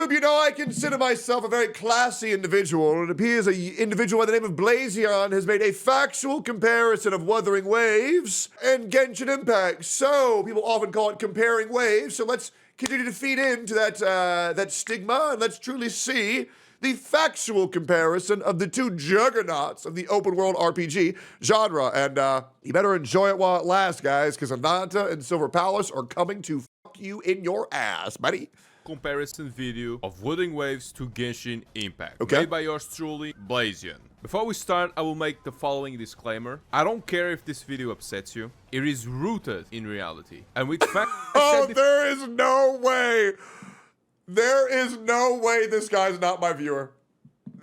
You know, I consider myself a very classy individual, and it appears an individual by the name of Blazion has made a factual comparison of Wuthering Waves and Genshin Impact. So, people often call it comparing waves, so let's continue to feed into that stigma, and let's truly see the factual comparison of the two juggernauts of the open world RPG genre. And you better enjoy it while it lasts, guys, because Ananta and Silver Palace are coming to fuck you in your ass, buddy. Comparison video of Wuthering Waves to Genshin Impact. Okay. Made by yours truly, Blazion. Before we start, I will make the following disclaimer. I don't care if this video upsets you. It is rooted in reality. And with fact... Oh, there is no way. There is no way this guy's not my viewer.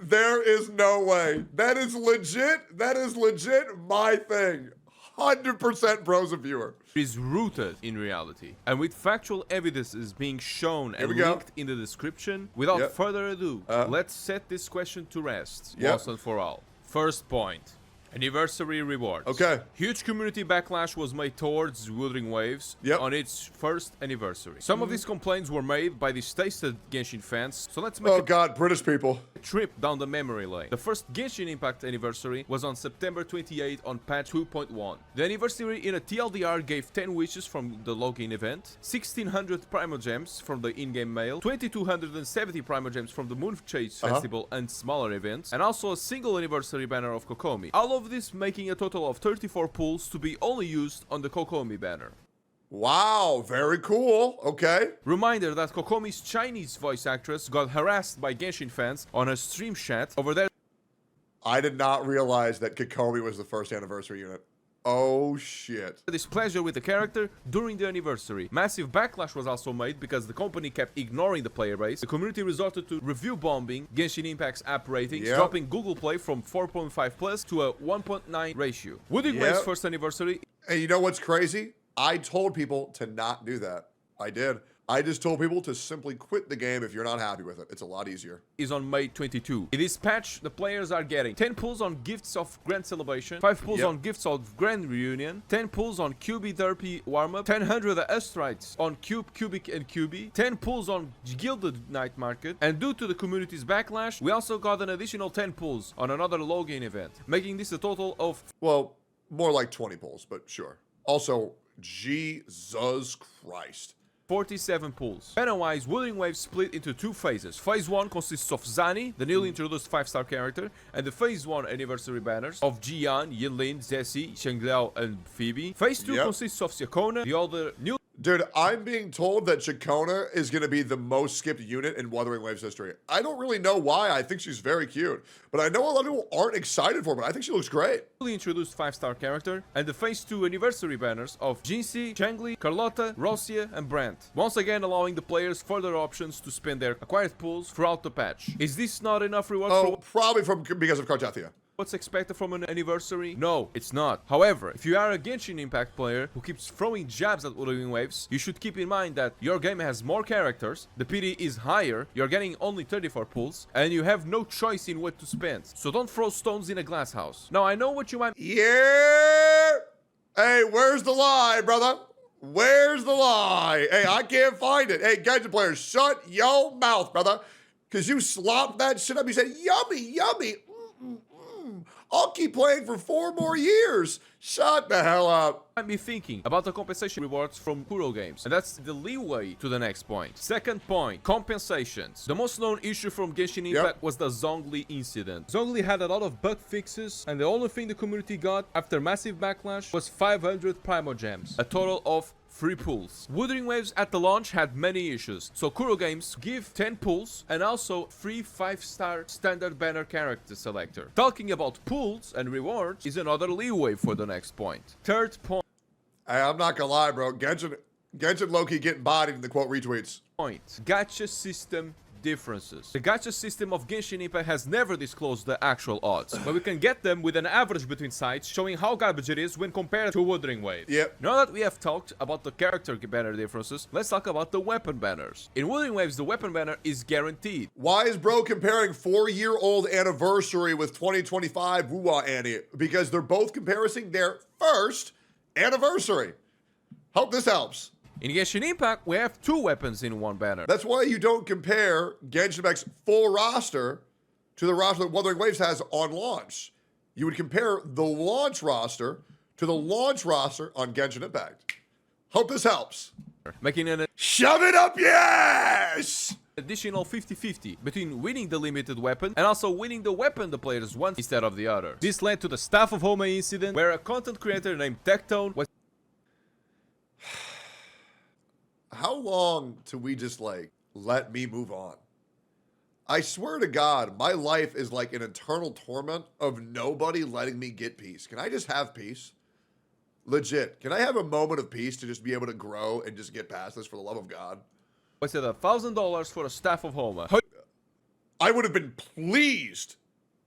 There is no way. That is legit. That is legit my thing. 100% bro's a viewer. Is rooted in reality. And with factual evidences being shown and linked in the description, without further ado, let's set this question to rest once and for all. First point. Anniversary rewards. Okay. Huge community backlash was made towards Wuthering Waves on its first anniversary. Some of these complaints were made by distasted Genshin fans, so let's make British people. A trip down the memory lane. The first Genshin Impact anniversary was on September 28 on patch 2.1. The anniversary in a TLDR gave 10 wishes from the login event, 1600 Primogems from the in-game mail, 2270 Primogems from the Moonchase Festival and smaller events, and also a single anniversary banner of Kokomi. All of this making a total of 34 pulls to be only used on the Kokomi banner. Wow, very cool. Okay. Reminder that Kokomi's Chinese voice actress got harassed by Genshin fans on a stream chat over there. I did not realize that Kokomi was the first anniversary unit. Oh shit. Displeasure with the character during the anniversary. Massive backlash was also made because the company kept ignoring the player base. The community resorted to review bombing Genshin Impact's app ratings, dropping Google Play from 4.5 plus to a 1.9 ratio. Wuthering Waves' first anniversary. And you know what's crazy? I told people to not do that. I did. I just told people to simply quit the game if you're not happy with it. It's a lot easier. Is on May 22. In this patch, the players are getting 10 pulls on gifts of Grand Celebration, 5 pulls on gifts of Grand Reunion, 10 pulls on QB Derpy Warm-Up, 1000 Astrites on Cube, Cubic, and QB, 10 pulls on Gilded Night Market, and due to the community's backlash, we also got an additional 10 pulls on another login event, making this a total of... Well, more like 20 pulls, but sure. Also, Jesus Christ. 47 pulls. Banner-wise, Wuthering Waves split into two phases. Phase 1 consists of Zani, the newly introduced 5-star character, and the Phase 1 anniversary banners of Jian, Yinlin, Zessie, Shengliao, and Phoebe. Phase 2 consists of Siakona, the other new... Dude, I'm being told that Chacona is going to be the most skipped unit in Wuthering Waves history. I don't really know why. I think she's very cute. But I know a lot of people aren't excited for her, but I think she looks great. Newly introduced 5-star character, and the Phase 2 anniversary banners of Jinxie, Changli, Carlotta, Rosia, and Brandt. Once again allowing the players further options to spend their acquired pulls throughout the patch. Is this not enough reward for... Probably because of Cartathia. What's expected from an anniversary? No, it's not. However, if you are a Genshin Impact player who keeps throwing jabs at Wuthering Waves, you should keep in mind that your game has more characters, the PD is higher, you're getting only 34 pulls, and you have no choice in what to spend. So don't throw stones in a glass house. Now, I know what you might... Yeah! Hey, where's the lie, brother? Where's the lie? Hey, I can't find it. Hey, Genshin players, shut your mouth, brother. Because you slopped that shit up. You said, yummy, yummy. I'll keep playing for 4 more years. Shut the hell up. Might be thinking about the compensation rewards from Kuro games, and that's the leeway to the next point. Second point, compensations. The most known issue from Genshin Impact was the Zhongli incident. Zhongli had a lot of bug fixes, and the only thing the community got after massive backlash was 500 Primogems, a total of 3 pulls. Wuthering Waves at the launch had many issues, so Kuro Games give 10 pulls and also 3 5-star standard banner character selector. Talking about pulls and rewards is another leeway for the next point. Third point. Hey, I'm not gonna lie, bro. Genshin low-key getting bodied in the quote retweets. Gacha system differences. The gacha system of Genshin Impact has never disclosed the actual odds, but we can get them with an average between sites showing how garbage it is when compared to Wuthering Waves. Now that we have talked about the character banner differences, let's talk about the weapon banners. In Wuthering Waves, the weapon banner is guaranteed. Why is bro comparing 4-year-old anniversary with 2025 Wuwa Annie? Because they're both comparing their first anniversary. Hope this helps. In Genshin Impact, we have 2 weapons in one banner. That's why you don't compare Genshin Impact's full roster to the roster that Wuthering Waves has on launch. You would compare the launch roster to the launch roster on Genshin Impact. Hope this helps. Making an Shove it up, yes! additional 50-50 between winning the limited weapon and also winning the weapon the players want instead of the other. This led to the Staff of Homa incident, where a content creator named Tectone was... How long till we just, like, let me move on? I swear to God, my life is like an eternal torment of nobody letting me get peace. Can I just have peace? Legit. Can I have a moment of peace to just be able to grow and just get past this for the love of God? was at $1,000 for a Staff of Homa. I would have been pleased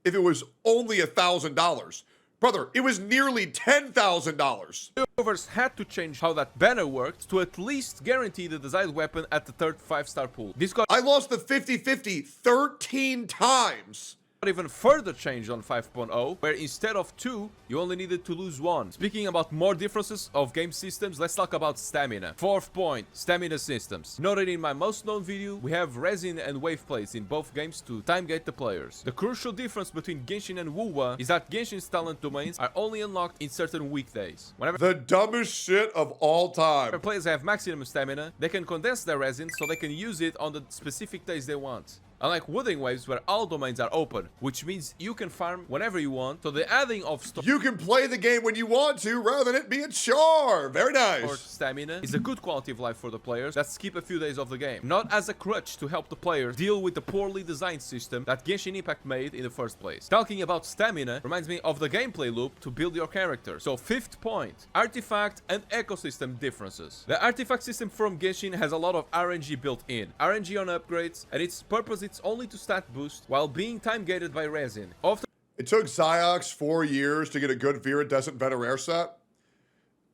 if it was only $1,000. Brother, it was nearly $10,000. Developers had to change how that banner worked to at least guarantee the desired weapon at the third 5-star pool. This got I lost the 50-50 13 times. even further changed on 5.0, where instead of 2, you only needed to lose 1. Speaking about more differences of game systems, let's talk about stamina. 4th point, stamina systems. Noted in my most known video, we have resin and wave plates in both games to time gate the players. The crucial difference between Genshin and WoWa is that Genshin's talent domains are only unlocked in certain weekdays. Whenever The dumbest shit of all time. players have maximum stamina, they can condense their resin so they can use it on the specific days they want. Unlike Wuthering Waves, where all domains are open, which means you can farm whenever you want, so the adding of You can play the game when you want to rather than it be a chore. Very stored nice. stamina is a good quality of life for the players that skip a few days of the game, not as a crutch to help the players deal with the poorly designed system that Genshin Impact made in the first place. Talking about stamina reminds me of the gameplay loop to build your character. So 5th point, artifact and ecosystem differences. The artifact system from Genshin has a lot of RNG built in. RNG on upgrades, and its purpose is only to stat boost while being time gated by resin. Often It took Xiox 4 years to get a good Viridescent Venerare set.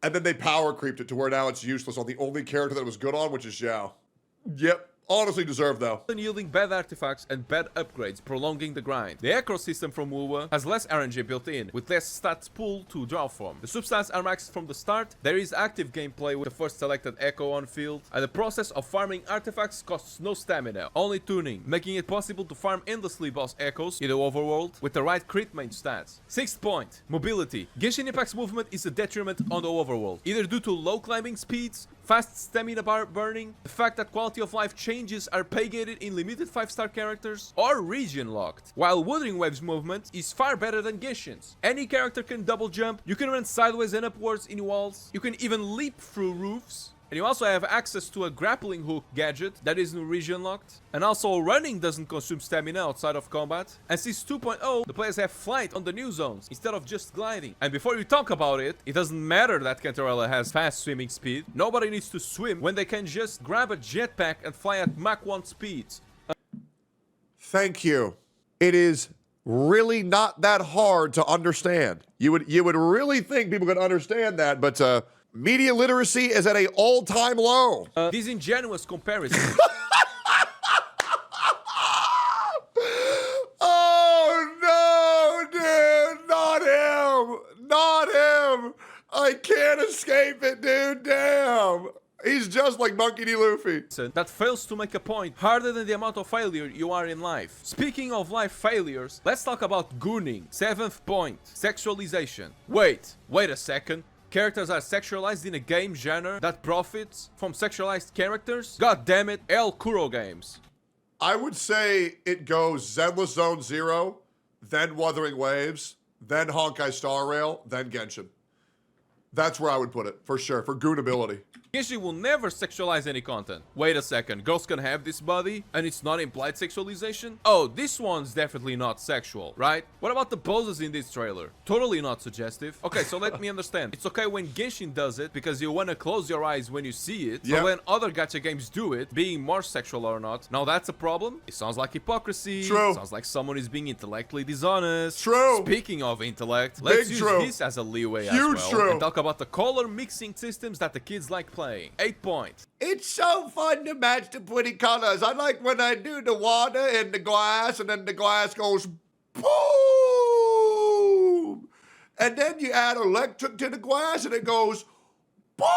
And then they power creeped it to where now it's useless on the only character that it was good on, which is Xiao. Yep. Honestly deserved, though. yielding bad artifacts and bad upgrades, prolonging the grind. The ecosystem from WoWa has less RNG built in, with less stats pool to draw from. The substats are maxed from the start, there is active gameplay with the first selected echo on field, and the process of farming artifacts costs no stamina, only tuning, making it possible to farm endlessly boss echoes in the overworld with the right crit main stats. 6th point, mobility. Genshin Impact's movement is a detriment on the overworld, either due to low climbing speeds, fast stamina bar burning, the fact that quality of life changes are pay-gated in limited 5-star characters, or region locked. While Wuthering Waves movement is far better than Genshin's. Any character can double jump, you can run sideways and upwards in walls, you can even leap through roofs. And you also have access to a grappling hook gadget that isn't region locked. And also running doesn't consume stamina outside of combat. And since 2.0, the players have flight on the new zones instead of just gliding. And before you talk about it, it doesn't matter that Cantarella has fast swimming speed. Nobody needs to swim when they can just grab a jetpack and fly at Mach 1 speeds. Thank you. It is really not that hard to understand. You would really think people could understand that, but media literacy is at an all-time low. Disingenuous comparison. Oh no, dude, not him, not him. I can't escape it, dude. Damn. He's just like Monkey D. Luffy. That fails to make a point harder than the amount of failure you are in life. Speaking of life failures, let's talk about gooning. 7th point, sexualization. Wait a second. Characters are sexualized in a game genre that profits from sexualized characters? God damn it, El Kuro games. I would say it goes Zenless Zone 0, then Wuthering Waves, then Honkai Star Rail, then Genshin. That's where I would put it, for sure, for goonability. Genshin will never sexualize any content. Wait a second, girls can have this body and it's not implied sexualization? Oh, this one's definitely not sexual, right? What about the poses in this trailer? Totally not suggestive. Okay, so let me understand. It's okay when Genshin does it because you wanna close your eyes when you see it, but when other gacha games do it, being more sexual or not, now that's a problem? It sounds like hypocrisy. True. Sounds like someone is being intellectually dishonest. True. Speaking of intellect, let's use this as a leeway as Huge well. true. And talk about the color mixing systems that the kids like playing. 8 points. It's so fun to match the pretty colors. I like when I do the water in the glass and then the glass goes boom. And then you add electric to the glass and it goes boom.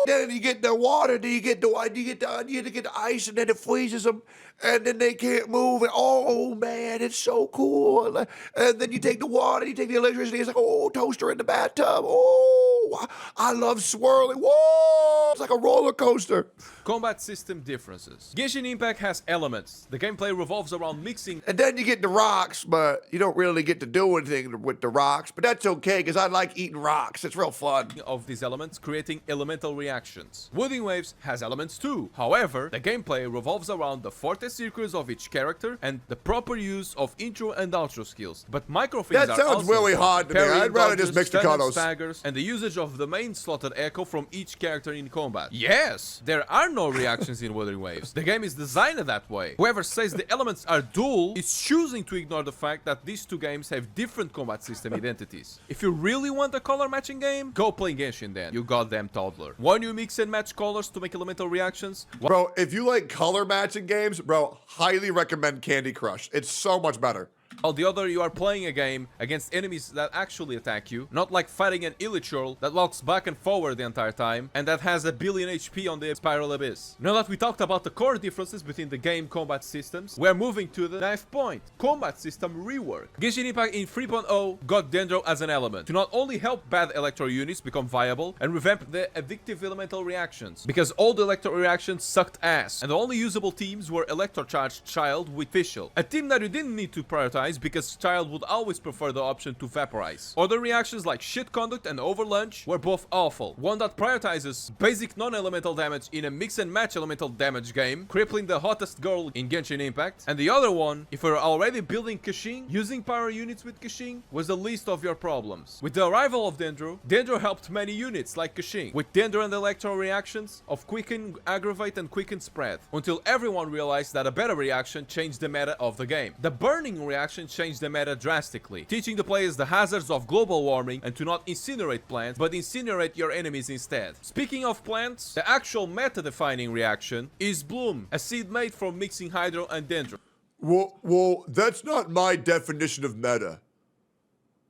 Then you get the water, then you get the ice, and then it freezes them, and then they can't move. And oh man, it's so cool. And then you take the water, you take the electricity. It's like, oh, toaster in the bathtub. Oh, I love swirling. Whoa, it's like a roller coaster. Combat system differences. Genshin Impact has elements. The gameplay revolves around mixing. And then you get the rocks, but you don't really get to do anything with the rocks. But that's okay, because I like eating rocks. It's real fun. Of these elements, creating elemental reactions. Wuthering Waves has elements too. However, the gameplay revolves around the forte circuits of each character and the proper use of intro and outro skills. But micro things That sounds really hard to me. I'd rather just mix the colors. Staggers, and the usage of the main slotted echo from each character in combat. Yes, there are no reactions in Wuthering Waves. The game is designed that way. Whoever says the elements are dual is choosing to ignore the fact that these two games have different combat system identities. If you really want a color matching game, go play Genshin then, you goddamn toddler. When you mix and match colors to make elemental reactions... Bro, if you like color matching games, bro, highly recommend Candy Crush. It's so much better. While the other, you are playing a game against enemies that actually attack you, not like fighting an Illichurl that walks back and forward the entire time and that has 1 billion HP on the Spiral Abyss. Now that we talked about the core differences between the game combat systems, we're moving to the 9th point, combat system rework. Genshin Impact in 3.0 got Dendro as an element to not only help bad electro units become viable and revamp the addictive elemental reactions, because all the electro reactions sucked ass and the only usable teams were Electro Charged Child with Fischl, a team that you didn't need to prioritize because Child would always prefer the option to Vaporize. Other reactions like Shit Conduct and Overlunch were both awful. One that prioritizes basic non-elemental damage in a mix and match elemental damage game, crippling the hottest girl in Genshin Impact, and the other one, if you're already building Kashin, using power units with Kashin was the least of your problems. With the arrival of Dendro, Dendro helped many units like Kashin, with Dendro and Electro reactions of Quicken, Aggravate and Quicken Spread, until everyone realized that a better reaction changed the meta of the game. The Burning reaction changed the meta drastically, teaching the players the hazards of global warming and to not incinerate plants, but incinerate your enemies instead. Speaking of plants, the actual meta-defining reaction is Bloom, a seed made from mixing Hydro and Dendro. Well, that's not my definition of meta,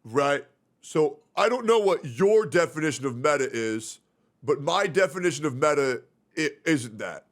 right? So I don't know what your definition of meta is, but my definition of meta isn't that,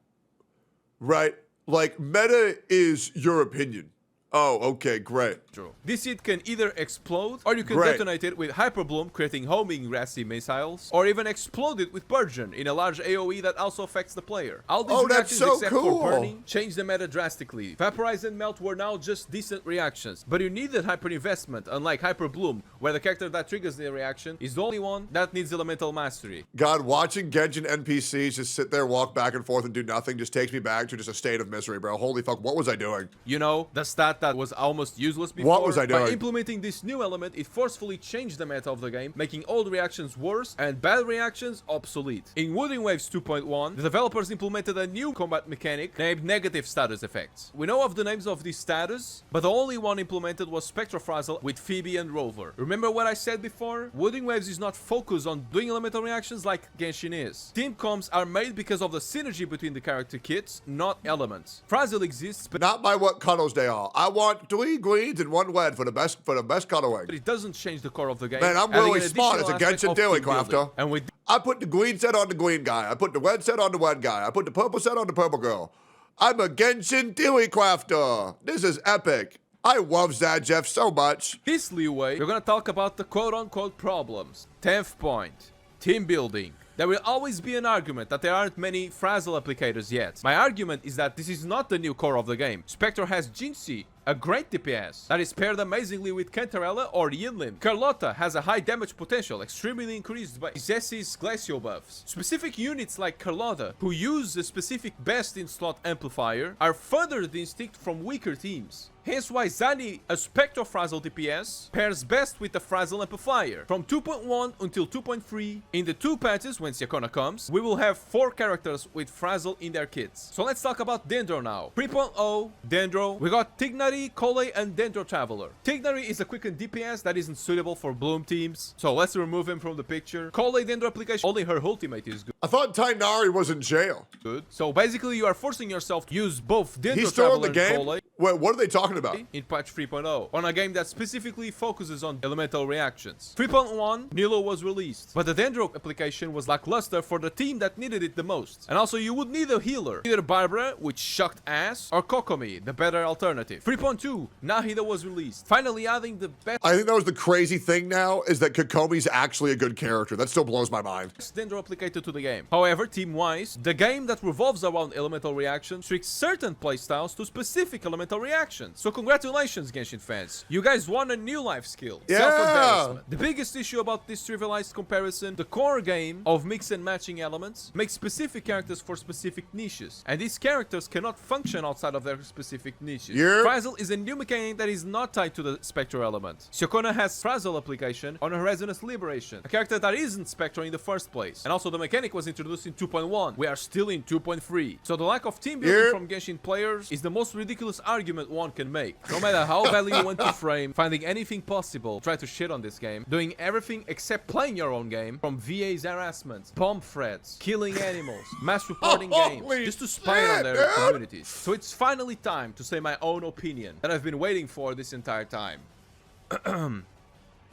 right? Like, meta is your opinion. Oh, okay, great. This seed can either explode, or you can detonate it with Hyper Bloom, creating homing grassy missiles, or even explode it with Burgeon in a large AoE that also affects the player. All these reactions except for Burning changed the meta drastically. Vaporize and Melt were now just decent reactions, but you needed Hyper Investment, unlike Hyper Bloom, where the character that triggers the reaction is the only one that needs elemental mastery. God, watching Genshin NPCs just sit there, walk back and forth and do nothing just takes me back to just a state of misery, bro. Holy fuck, what was I doing? You know, the stat that was almost useless before. What was I doing? By implementing this new element, it forcefully changed the meta of the game, making old reactions worse and bad reactions obsolete. In Wuthering Waves 2.1, the developers implemented a new combat mechanic named negative status effects. We know of the names of these status, but the only one implemented was Spectrofrazzle with Phoebe and Rover. Remember what I said before? Wuthering Waves is not focused on doing elemental reactions like Genshin is. Team comps are made because of the synergy between the character kits, not elements. Frazzle exists, but not by what colors they are. I want 3 greens and 1 red for the best coloring. But it doesn't change the core of the game. Man, I'm really smart as a Genshin Daily Crafter. And with I put the green set on the green guy. I put the red set on the red guy. I put the purple set on the purple girl. I'm a Genshin Daily Crafter. This is epic. I love Zajeff so much. This leeway, we're gonna talk about the quote-unquote problems. 10th point, team building. There will always be an argument that there aren't many Frazzle applicators yet. My argument is that this is not the new core of the game. Spectre has Jinxie, a great DPS that is paired amazingly with Cantarella or Yinlim. Carlotta has a high damage potential, extremely increased by Zessie's glacial buffs. Specific units like Carlotta, who use a specific best in slot amplifier, are further distinct from weaker teams. Hence why Zani, a Spectrofrazzle DPS, pairs best with the Frazzle amplifier. From 2.1 until 2.3, in the 2 patches when Siakona comes, we will have 4 characters with Frazzle in their kits. So let's talk about Dendro now. 3.0, Dendro, we got Tignari, Kole, and Dendro Traveler. Tignari is a quickened DPS that isn't suitable for Bloom teams, so let's remove him from the picture. Kole Dendro application, only her ultimate is good. I thought Tainari was in jail. Good. So basically you are forcing yourself to use both Dendro He's still Traveler in the game? and Kole. Wait, what are they talking about? In patch 3.0, on a game that specifically focuses on elemental reactions. 3.1, Nilo was released, but the Dendro application was lackluster for the team that needed it the most. And also you would need a healer, either Barbara, which sucked ass, or Kokomi, the better alternative. 3.2, Nahida was released, finally adding the best. I think that was the crazy thing now, is that Kokomi's actually a good character. That still blows my mind. Dendro applicator to the game. However, team-wise, the game that revolves around elemental reactions tricks certain playstyles to specific elemental reactions. So congratulations, Genshin fans. You guys won a new life skill. Yeah. Self-embarrassment. The biggest issue about this trivialized comparison, the core game of mix and matching elements makes specific characters for specific niches. And these characters cannot function outside of their specific niches. Yeah. Traversal is a new mechanic that is not tied to the Spectre element. Siokona has Traversal application on her Resonance Liberation, a character that isn't Spectre in the first place. And also the mechanic was introduced in 2.1. We are still in 2.3. So the lack of team building from Genshin players is the most ridiculous argument one can make. No matter how badly you want to frame, finding anything possible, try to shit on this game, doing everything except playing your own game, from VA's harassment, bomb threats, killing animals, mass reporting games, just to spy on their communities. So it's finally time to say my own opinion that I've been waiting for this entire time.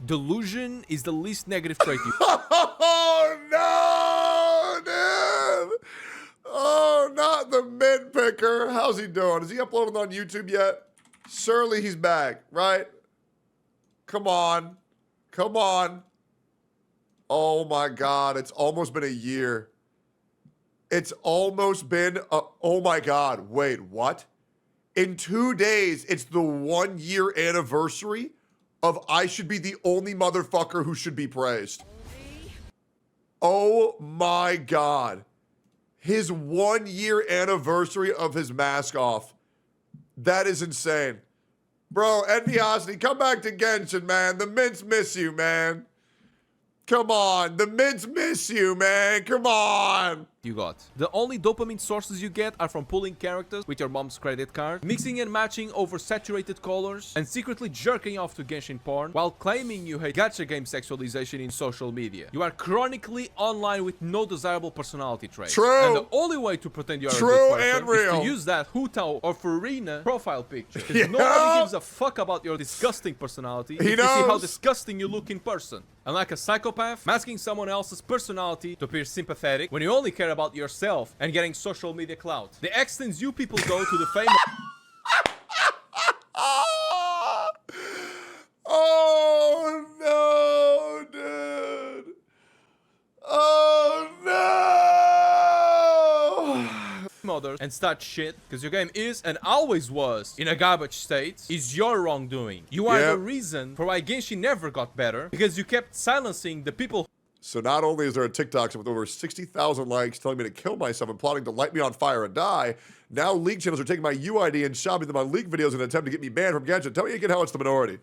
Delusion is the least negative trait you... Oh, no, dude. Oh, not the mid picker. How's he doing? Is he uploading on YouTube yet? Surely he's back, right? Come on. Come on. Oh, my God. It's almost been a year. It's almost been oh, my God. Wait, what? In 2 days, it's the 1 year anniversary of I should be the only motherfucker who should be praised. Oh my God. His 1 year anniversary of his mask off. That is insane. Bro, Enviosity, come back to Genshin, man. The mints miss you, man. Come on. The mints miss you, man. Come on. You got. The only dopamine sources you get are from pulling characters with your mom's credit card, mixing and matching over saturated colors, and secretly jerking off to Genshin porn while claiming you hate gacha game sexualization in social media. You are chronically online with no desirable personality traits. True. And the only way to pretend you are True a good person and real. is to use that Hutao or Farina profile picture. Because nobody gives a fuck about your disgusting personality if you see how disgusting you look in person. And like a psychopath, masking someone else's personality to appear sympathetic when you only care about yourself and getting social media clout. The extents you people go to the fame. Oh no, dude. Oh no. Others and start shit because your game is and always was in a garbage state is your wrongdoing. You are the reason for why Genshin never got better because you kept silencing the people. So not only is there a TikTok with over 60,000 likes telling me to kill myself and plotting to light me on fire and die, now league channels are taking my UID and shopping them on league videos in an attempt to get me banned from Genshin. Tell me again how it's the minority.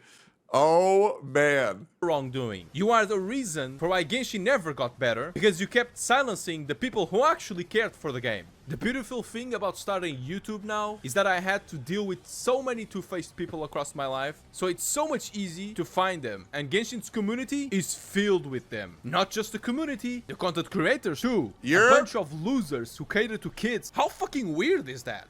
Oh, man. Wrongdoing. You are the reason for why Genshin never got better because you kept silencing the people who actually cared for the game. The beautiful thing about starting YouTube now is that I had to deal with so many two-faced people across my life, so it's so much easy to find them, and Genshin's community is filled with them. Not just the community, the content creators too. A bunch of losers who cater to kids. How fucking weird is that?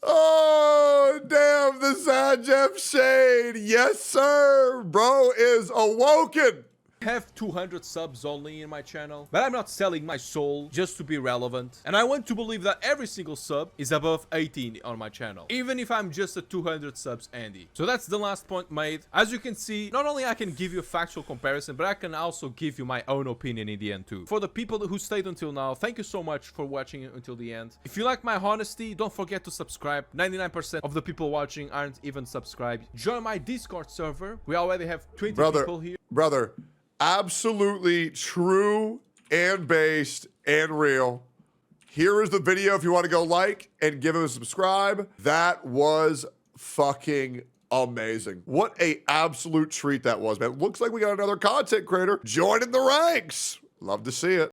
Oh, damn, the Sad Jeff Shade. Yes, sir. Bro is awoken. Have 200 subs only in my channel, but I'm not selling my soul just to be relevant, and I want to believe that every single sub is above 18 on my channel, even if I'm just a 200 subs Andy. So that's the last point made. As you can see, not only I can give you a factual comparison, but I can also give you my own opinion in the end too. For the people who stayed until now, thank you so much for watching until the end. If you like my honesty, don't forget to subscribe. 99% of the people watching aren't even subscribed. Join my Discord server. We already have 20 people here. Brother. Absolutely true and based and real. Here is the video if you want to go like and give it a subscribe. That was fucking amazing. What a absolute treat that was, man. Looks like we got another content creator joining the ranks. Love to see it.